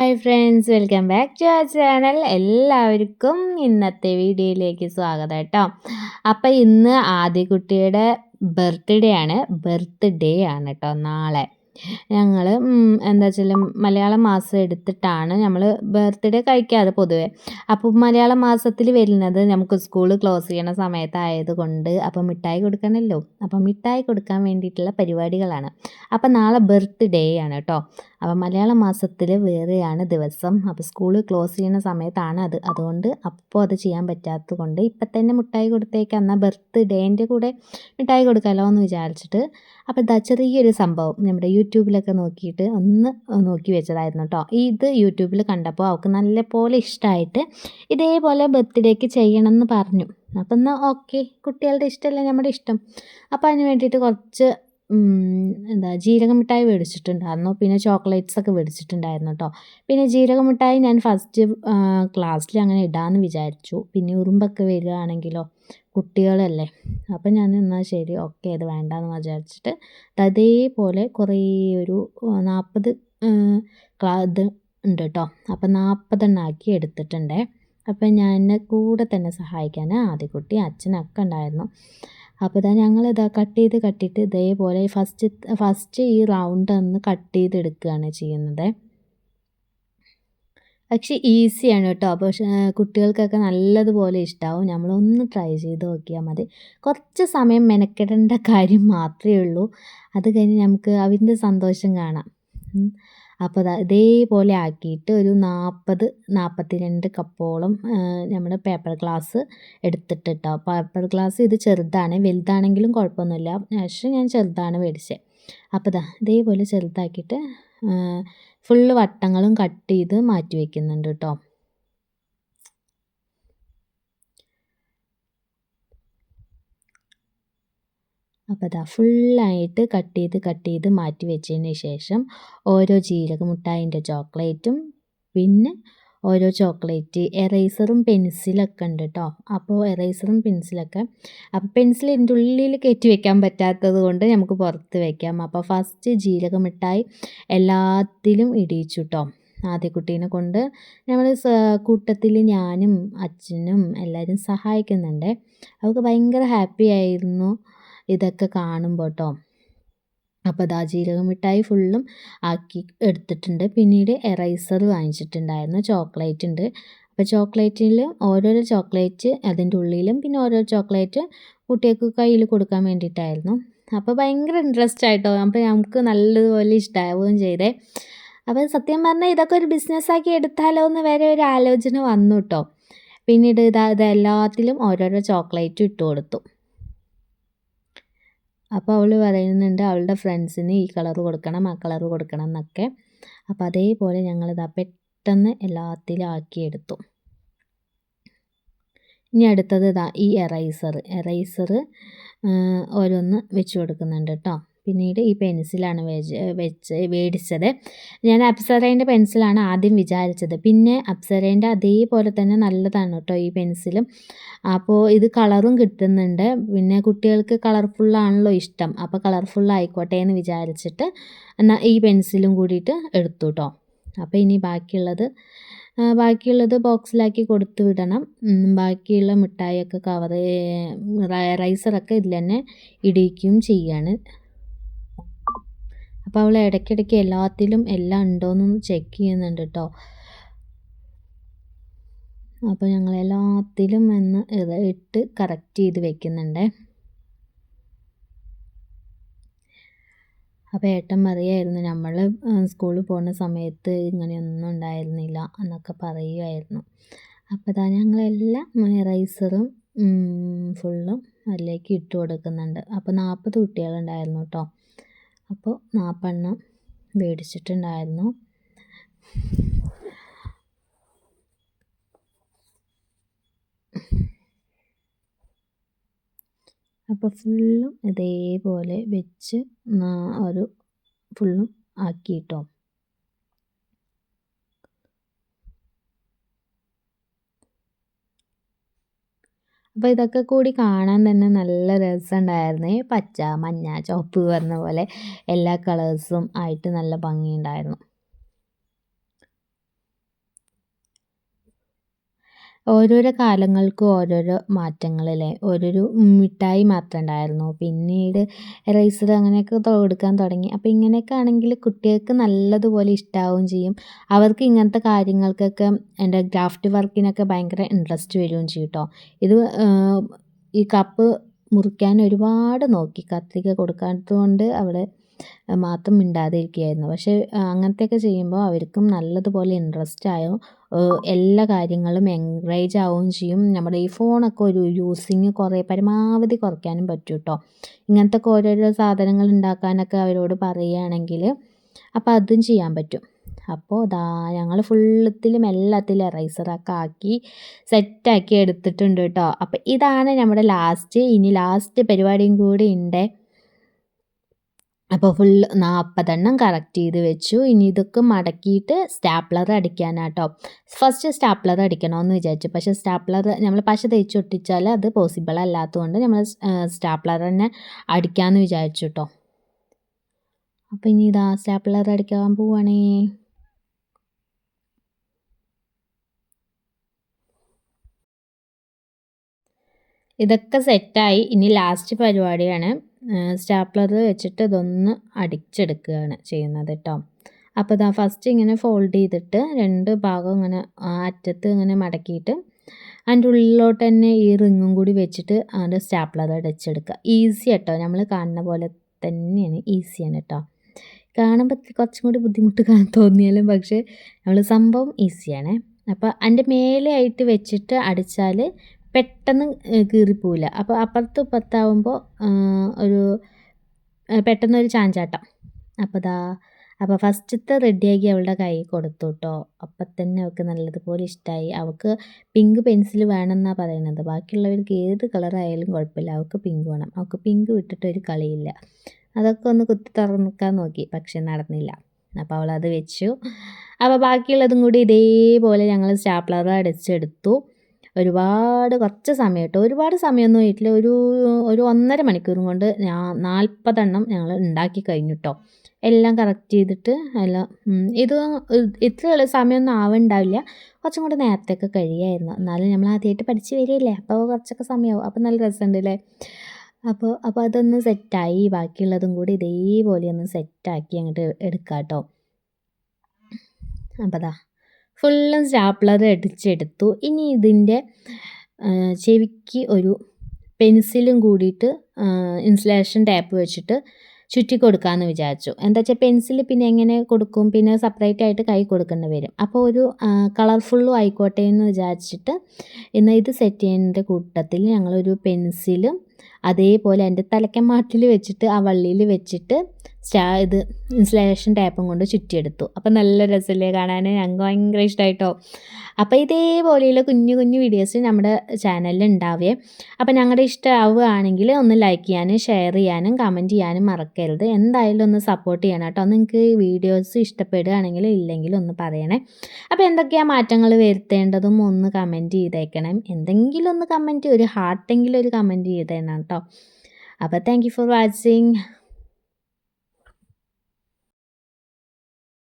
Hi friends, welcome back to our channel. എല്ലാവർക്കും ഇന്നത്തെ വീഡിയോയിലേക്ക് സ്വാഗതം കേട്ടോ. അപ്പം ഇന്ന് ആദ്യകുട്ടിയുടെ ബർത്ത്ഡേ ആണ് കേട്ടോ നാളെ. ഞങ്ങൾ എന്താ വെച്ചാൽ മലയാള മാസം എടുത്തിട്ടാണ് നമ്മൾ ബർത്ത്ഡേ കഴിക്കാറ് പൊതുവെ. അപ്പോൾ മലയാള മാസത്തിൽ വരുന്നത് നമുക്ക് സ്കൂൾ ക്ലോസ് ചെയ്യണ സമയത്തായത് കൊണ്ട് അപ്പോൾ മിഠായി കൊടുക്കണമല്ലോ. അപ്പോൾ മിഠായി കൊടുക്കാൻ വേണ്ടിയിട്ടുള്ള പരിപാടികളാണ്. അപ്പം നാളെ ബർത്ത്ഡേ ആണ് കേട്ടോ. അപ്പം മലയാള മാസത്തിൽ വേറെയാണ് ദിവസം. അപ്പോൾ സ്കൂൾ ക്ലോസ് ചെയ്യുന്ന സമയത്താണ് അതുകൊണ്ട് അപ്പോൾ അത് ചെയ്യാൻ പറ്റാത്തത് കൊണ്ട് ഇപ്പം തന്നെ മിഠായി കൊടുത്തേക്കാം. എന്നാൽ ബർത്ത്ഡേൻ്റെ കൂടെ മിഠായി കൊടുക്കാമല്ലോ എന്ന് വിചാരിച്ചിട്ട് അപ്പോൾ ഇതാ ചെറിയൊരു സംഭവം നമ്മുടെ യൂട്യൂബിലൊക്കെ നോക്കിയിട്ട് ഒന്ന് നോക്കി വെച്ചതായിരുന്നു കേട്ടോ. ഇത് യൂട്യൂബിൽ കണ്ടപ്പോൾ അവൾക്ക് നല്ല പോലെ ഇഷ്ടമായിട്ട് ഇതേപോലെ ബർത്ത്ഡേക്ക് ചെയ്യണം എന്ന് പറഞ്ഞു. അപ്പം എന്നാൽ ഓക്കെ, കുട്ടികളുടെ ഇഷ്ടമല്ലേ നമ്മുടെ ഇഷ്ടം. അപ്പോൾ അതിന് വേണ്ടിയിട്ട് കുറച്ച് ജീരക മിഠായി മേടിച്ചിട്ടുണ്ടായിരുന്നു. പിന്നെ ചോക്ലേറ്റ്സൊക്കെ മേടിച്ചിട്ടുണ്ടായിരുന്നു കേട്ടോ. പിന്നെ ജീരക മിഠായി ഞാൻ ഫസ്റ്റ് ക്ലാസ്സിൽ അങ്ങനെ ഇടാമെന്ന് വിചാരിച്ചു. പിന്നെ ഉറുമ്പൊക്കെ വരികയാണെങ്കിലോ, കുട്ടികളല്ലേ. അപ്പം ഞാൻ എന്നാൽ ശരി ഓക്കെ ഇത് വേണ്ടാന്ന് വിചാരിച്ചിട്ട് അതേപോലെ കുറേ ഒരു 40 ഇത് ഉണ്ട് കേട്ടോ. അപ്പം 40 ആക്കി എടുത്തിട്ടുണ്ട്. അപ്പം ഞാൻ എന്നെ കൂടെ തന്നെ സഹായിക്കാൻ ആദ്യക്കുട്ടി അച്ഛനൊക്കെ ഉണ്ടായിരുന്നു. അപ്പോൾ ഇതാ ഞങ്ങളിതാ കട്ടിയിട്ട് ഇതേപോലെ ഫസ്റ്റ് ഈ റൗണ്ട് ഒന്ന് കട്ട് ചെയ്തെടുക്കുകയാണ് ചെയ്യുന്നത്. പക്ഷേ ഈസിയാണ് കേട്ടോ. അപ്പോൾ കുട്ടികൾക്കൊക്കെ നല്ലതുപോലെ ഇഷ്ടമാവും. നമ്മളൊന്ന് ട്രൈ ചെയ്ത് നോക്കിയാൽ മതി. കുറച്ച് സമയം മെനക്കെടേണ്ട കാര്യം മാത്രമേ ഉള്ളൂ. അത് കഴിഞ്ഞ് നമുക്ക് അതിൻ്റെ സന്തോഷം കാണാം. അപ്പോൾ ഇതേപോലെ ആക്കിയിട്ട് ഒരു 42 കപ്പോളം നമ്മുടെ പേപ്പർ ഗ്ലാസ് എടുത്തിട്ട് കേട്ടോ. പേപ്പർ ഗ്ലാസ് ഇത് ചെറുതാണ്, വലുതാണെങ്കിലും കുഴപ്പമൊന്നുമില്ല. പക്ഷേ ഞാൻ ചെറുതാണ് മേടിച്ചത്. അപ്പോൾ ഇതേപോലെ ചെറുതാക്കിയിട്ട് ഫുള്ള് വട്ടങ്ങളും കട്ട് ചെയ്ത് മാറ്റി വയ്ക്കുന്നുണ്ട് കേട്ടോ. അപ്പോൾ ഫുള്ളായിട്ട് കട്ട് ചെയ്ത് മാറ്റി വെച്ചതിന് ശേഷം ഓരോ ജീരക മിഠായിൻ്റെ ചോക്ലേറ്റും പിന്നെ ഓരോ ചോക്ലേറ്റ് എറേസറും പെൻസിലൊക്കെ ഉണ്ട് കേട്ടോ. അപ്പോൾ എറേസറും പെൻസിലൊക്കെ അപ്പോൾ പെൻസിൽ ഇതിൻ്റെ ഉള്ളിൽ കയറ്റി വെക്കാൻ പറ്റാത്തത് കൊണ്ട് നമുക്ക് പുറത്ത് വയ്ക്കാം. അപ്പോൾ ഫസ്റ്റ് ജീരക മിഠായി എല്ലാത്തിലും ഇടിയിച്ചു കേട്ടോ. ആദ്യക്കുട്ടീനെ കൊണ്ട് നമ്മൾ കൂട്ടത്തിൽ ഞാനും അച്ഛനും എല്ലാവരും സഹായിക്കുന്നുണ്ട്. അവൾക്ക് ഭയങ്കര ഹാപ്പി ആയിരുന്നു ഇതൊക്കെ കാണുമ്പോൾ കേട്ടോ. അപ്പോൾ ജീരക മിഠായി ഫുള്ളും ആക്കി എടുത്തിട്ടുണ്ട്. പിന്നീട് എറൈസർ വാങ്ങിച്ചിട്ടുണ്ടായിരുന്നു, ചോക്ലേറ്റ് ഉണ്ട്. അപ്പോൾ ചോക്ലേറ്റിൽ ഓരോരോ ചോക്ലേറ്റ് അതിൻ്റെ ഉള്ളിലും പിന്നെ ഓരോ ചോക്ലേറ്റ് കുട്ടികൾക്ക് കയ്യിൽ കൊടുക്കാൻ വേണ്ടിയിട്ടായിരുന്നു. അപ്പോൾ ഭയങ്കര ഇൻട്രസ്റ്റ് ആയിട്ടോ. അപ്പോൾ നമുക്ക് നല്ലതുപോലെ ഇഷ്ടമാവുകയും ചെയ്തേ. അപ്പോൾ സത്യം പറഞ്ഞാൽ ഇതൊക്കെ ഒരു ബിസിനസ്സാക്കി എടുത്താലോ എന്ന് വരെ ഒരു ആലോചന വന്നു കേട്ടോ. പിന്നീട് ഇതെല്ലാത്തിലും ഓരോരോ ചോക്ലേറ്റ് ഇട്ട് കൊടുത്തു. അപ്പോൾ അവൾ പറയുന്നുണ്ട് അവളുടെ ഫ്രണ്ട്സിന് ഈ കളർ കൊടുക്കണം ആ കളർ കൊടുക്കണം എന്നൊക്കെ. അപ്പോൾ അതേപോലെ ഞങ്ങളിതാ പെട്ടെന്ന് എല്ലാത്തിലും ആക്കിയെടുത്തു. ഇനി അടുത്തത് ഈ എറൈസർ ഓരോന്ന് വെച്ച് കൊടുക്കുന്നുണ്ട് കേട്ടോ. പിന്നീട് ഈ പെൻസിലാണ് മേടിച്ചത്. ഞാൻ അപ്സരേൻ്റെ പെൻസിലാണ് ആദ്യം വിചാരിച്ചത്. പിന്നെ അപ്സരേൻ്റെ അതേപോലെ തന്നെ നല്ലതാണ് കേട്ടോ ഈ പെൻസിലും. അപ്പോൾ ഇത് കളറും കിട്ടുന്നുണ്ട്. പിന്നെ കുട്ടികൾക്ക് കളർഫുള്ളാണല്ലോ ഇഷ്ടം. അപ്പോൾ കളർഫുള്ളായിക്കോട്ടെ എന്ന് വിചാരിച്ചിട്ട് എന്നാൽ ഈ പെൻസിലും കൂടിയിട്ട് എടുത്തു കേട്ടോ. അപ്പോൾ ഇനി ബാക്കിയുള്ളത് ബോക്സിലാക്കി കൊടുത്തു വിടണം. ബാക്കിയുള്ള മിഠായിയൊക്കെ റൈസറൊക്കെ ഇതിൽ തന്നെ ഇടിക്കുകയും ചെയ്യാണ്. അപ്പോൾ അവൾ ഇടയ്ക്കിടയ്ക്ക് എല്ലാത്തിലും എല്ലാം ഉണ്ടോയെന്ന് ചെക്ക് ചെയ്യുന്നുണ്ട് കേട്ടോ. അപ്പോൾ ഞങ്ങൾ എല്ലാത്തിലും ഇട്ട് കറക്റ്റ് ചെയ്ത് വെക്കുന്നുണ്ട്. അപ്പോൾ ഏട്ടൻ പറയുമായിരുന്നു നമ്മൾ സ്കൂളിൽ പോകുന്ന സമയത്ത് ഇങ്ങനെയൊന്നും ഉണ്ടായിരുന്നില്ല എന്നൊക്കെ പറയുമായിരുന്നു. അപ്പോൾ ഞങ്ങളെല്ലാം റൈസറും ഫുള്ളും അതിലേക്ക് ഇട്ട് കൊടുക്കുന്നുണ്ട്. അപ്പോൾ 40 കുട്ടികളുണ്ടായിരുന്നു കേട്ടോ. അപ്പോൾ 40 മേടിച്ചിട്ടുണ്ടായിരുന്നു. അപ്പോൾ ഫുള്ളും ഇതേപോലെ വെച്ച് ഒരു ഫുള്ളും ആക്കി കേട്ടോ. അപ്പോൾ ഇതൊക്കെ കൂടി കാണാൻ തന്നെ നല്ല രസമുണ്ടായിരുന്നു. പച്ച, മഞ്ഞ, ചുവപ്പ് പറഞ്ഞ പോലെ എല്ലാ കളേഴ്സും ആയിട്ട് നല്ല ഭംഗിയുണ്ടായിരുന്നു. ഓരോരോ കാലങ്ങൾക്കും ഓരോരോ മാറ്റങ്ങളല്ലേ. ഓരോരോ മിഠായി മാത്രമേ ഉണ്ടായിരുന്നു. പിന്നീട് എറൈസർ അങ്ങനെയൊക്കെ കൊടുക്കാൻ തുടങ്ങി. അപ്പോൾ ഇങ്ങനെയൊക്കെ ആണെങ്കിൽ കുട്ടികൾക്ക് നല്ലതുപോലെ ഇഷ്ടാവുകയും ചെയ്യും. അവർക്ക് ഇങ്ങനത്തെ കാര്യങ്ങൾക്കൊക്കെ എൻ്റെ ഗ്രാഫ്റ്റ് വർക്കിനൊക്കെ ഭയങ്കര ഇൻട്രസ്റ്റ് വരികയും ചെയ്യും ട്ടോ. ഇത് ഈ കപ്പ് മുറിക്കാൻ ഒരുപാട് നോക്കി. കത്രിക കൊടുക്കാത്തതുകൊണ്ട് അവിടെ മാത്രം മിണ്ടാതെ ഇരിക്കുകയായിരുന്നു. പക്ഷേ അങ്ങനത്തെയൊക്കെ ചെയ്യുമ്പോൾ അവർക്കും നല്ലതുപോലെ ഇൻട്രസ്റ്റ് ആയോ എല്ലാ കാര്യങ്ങളും എൻകറേജ് ആവുകയും ചെയ്യും. നമ്മുടെ ഈ ഫോണൊക്കെ ഒരു യൂസിങ് പരമാവധി കുറയ്ക്കാനും പറ്റും ട്ടോ. ഇങ്ങനത്തെ ഓരോരോ സാധനങ്ങൾ ഉണ്ടാക്കാനൊക്കെ അവരോട് പറയുകയാണെങ്കിൽ അപ്പോൾ അതും ചെയ്യാൻ പറ്റും. അപ്പോൾ ഞങ്ങൾ ഫുള്ളത്തിലും എല്ലാത്തിലും എറൈസറൊക്കെ ആക്കി സെറ്റാക്കി എടുത്തിട്ടുണ്ട് കേട്ടോ. അപ്പോൾ ഇതാണ് നമ്മുടെ ലാസ്റ്റ്. ഇനി ലാസ്റ്റ് പരിപാടിയും കൂടി ഉണ്ട്. അപ്പോൾ 40 കറക്റ്റ് ചെയ്ത് വെച്ചു. ഇനി ഇതൊക്കെ മടക്കിയിട്ട് സ്റ്റാപ്ലർ അടിക്കാനാട്ടോ. ഫസ്റ്റ് സ്റ്റാപ്ലർ അടിക്കണമെന്ന് വിചാരിച്ചു. പക്ഷേ സ്റ്റാപ്ലർ നമ്മൾ പശ തേച്ചൊട്ടിച്ചാൽ അത് പോസിബിൾ അല്ലാത്തതുകൊണ്ട് നമ്മൾ സ്റ്റാപ്ലർ തന്നെ അടിക്കാമെന്ന് വിചാരിച്ചു കേട്ടോ. അപ്പോൾ ഇനി ഇതാ സ്റ്റാപ്ലർ അടിക്കാൻ പോവുകയാണേ. ഇതൊക്കെ സെറ്റായി. ഇനി ലാസ്റ്റ് പരിപാടിയാണ്. സ്റ്റാപ്ലർ വെച്ചിട്ട് ഇതൊന്ന് അടിച്ചെടുക്കുകയാണ് ചെയ്യുന്നത് കേട്ടോ. അപ്പോൾ ഇതാ ഫസ്റ്റ് ഇങ്ങനെ ഫോൾഡ് ചെയ്തിട്ട് 2 ഭാഗം ഇങ്ങനെ അറ്റത്ത് ഇങ്ങനെ മടക്കിയിട്ട് അതിൻ്റെ ഉള്ളിലോട്ട് തന്നെ ഈ റിങ്ങും കൂടി വെച്ചിട്ട് അതിൻ്റെ സ്റ്റാപ്ലർ അടിച്ചെടുക്കുക. ഈസി കേട്ടോ. നമ്മൾ കാണുന്ന പോലെ തന്നെയാണ്, ഈസിയാണ് കേട്ടോ. കാണുമ്പോൾ കുറച്ചും കൂടി ബുദ്ധിമുട്ട് തോന്നിയാലും പക്ഷേ നമ്മൾ സംഭവം ഈസിയാണ്. അപ്പോൾ അതിൻ്റെ മേലെ ആയിട്ട് വെച്ചിട്ട് അടിച്ചാൽ പെട്ടെന്ന് കീറിപ്പോവില്ല. അപ്പോൾ അപ്പുറത്തും ഇപ്പുറത്താവുമ്പോൾ ഒരു പെട്ടെന്നൊരു ചാഞ്ചാട്ടം. അപ്പോൾ ഫസ്റ്റത്തെ റെഡിയാക്കി അവളുടെ കൈ കൊടുത്തു കേട്ടോ. അപ്പം തന്നെ അവൾക്ക് നല്ലതുപോലെ ഇഷ്ടമായി. അവൾക്ക് പിങ്ക് പെൻസിൽ വേണമെന്നാണ് പറയുന്നത്. ബാക്കിയുള്ളവർക്ക് ഏത് കളറായാലും കുഴപ്പമില്ല, അവൾക്ക് പിങ്ക് വേണം. അവൾക്ക് പിങ്ക് വിട്ടിട്ടൊരു കളിയില്ല. അതൊക്കെ ഒന്ന് കുത്തി തുറക്കാൻ നോക്കി, പക്ഷെ നടന്നില്ല. അപ്പോൾ അവളത് വെച്ചു. അപ്പോൾ ബാക്കിയുള്ളതും കൂടി ഇതേപോലെ ഞങ്ങൾ സ്റ്റാപ്ലർ അടിച്ചെടുത്തു. കുറച്ച് സമയം കേട്ടോ. ഒരുപാട് സമയമൊന്നും ആയിട്ടില്ല. ഒരു 1.5 മണിക്കൂറും കൊണ്ട് 40 ഞങ്ങൾ ഉണ്ടാക്കി കഴിഞ്ഞു കേട്ടോ. എല്ലാം കറക്റ്റ് ചെയ്തിട്ട് എല്ലാം ഇത് ഇത്രയുള്ള സമയമൊന്നും ആവുന്നുണ്ടാവില്ല. കുറച്ചും കൂടി നേരത്തെയൊക്കെ കഴിയുമായിരുന്നു. എന്നാലും നമ്മൾ ആദ്യമായിട്ട് പഠിച്ച് വരികയല്ലേ, അപ്പോൾ കുറച്ചൊക്കെ സമയമാവും. അപ്പോൾ നല്ല രസമുണ്ടല്ലേ. അപ്പോൾ അതൊന്ന് സെറ്റായി. ബാക്കിയുള്ളതും കൂടി ഇതേപോലെ ഒന്ന് സെറ്റാക്കി അങ്ങോട്ട് എടുക്കാം കേട്ടോ. അപ്പോൾ അതാ ഫുള്ളും സ്റ്റാപ്ലർ അടിച്ചെടുത്തു. ഇനി ഇതിൻ്റെ ചെവിക്ക് ഒരു പെൻസിലും കൂടിയിട്ട് ഇൻസുലേഷൻ ടാപ്പ് വെച്ചിട്ട് ചുറ്റി കൊടുക്കാമെന്ന് വിചാരിച്ചു. എന്താ വെച്ചാൽ പെൻസിൽ പിന്നെ എങ്ങനെ കൊടുക്കും, പിന്നെ സെപ്പറേറ്റ് ആയിട്ട് കൈ കൊടുക്കേണ്ടി വരും. അപ്പോൾ ഒരു കളർഫുള്ളും ആയിക്കോട്ടെ എന്ന് വിചാരിച്ചിട്ട് ഇന്ന് ഇത് സെറ്റ് ചെയ്യുന്നതിൻ്റെ കൂട്ടത്തിൽ ഞങ്ങളൊരു പെൻസിലും അതേപോലെ എൻ്റെ തലക്കമാട്ടിൽ വെച്ചിട്ട് ആ വള്ളിയിൽ വെച്ചിട്ട് ഇത് ഇൻസുലേഷൻ ടാപ്പും കൊണ്ട് ചുറ്റിയെടുത്തു. അപ്പോൾ നല്ല രസമല്ലേ കാണാൻ. ഞങ്ങൾക്ക് ഭയങ്കര ഇഷ്ടമായിട്ടോ. അപ്പോൾ ഇതേപോലെയുള്ള കുഞ്ഞു കുഞ്ഞു വീഡിയോസ് നമ്മുടെ ചാനലിൽ ഉണ്ടാവേ. അപ്പോൾ ഞങ്ങളുടെ ഇഷ്ടമാവുകയാണെങ്കിൽ ഒന്ന് ലൈക്ക് ചെയ്യാനും ഷെയർ ചെയ്യാനും കമൻറ്റ് ചെയ്യാനും മറക്കരുത്. എന്തായാലും ഒന്ന് സപ്പോർട്ട് ചെയ്യണം കേട്ടോ. നിങ്ങൾക്ക് വീഡിയോസ് ഇഷ്ടപ്പെടുകയാണെങ്കിൽ ഇല്ലെങ്കിലും ഒന്ന് പറയണേ. അപ്പോൾ എന്തൊക്കെയാണ് മാറ്റങ്ങൾ വരുത്തേണ്ടതും ഒന്ന് കമൻറ്റ് ചെയ്തേക്കണം. എന്തെങ്കിലും ഒന്ന് കമൻറ്റ്, ഒരു ഹാർട്ടെങ്കിലും ഒരു കമൻറ്റ് ചെയ്തേക്കണം കേട്ടോ. അപ്പോൾ താങ്ക് യു ഫോർ വാച്ചിങ്.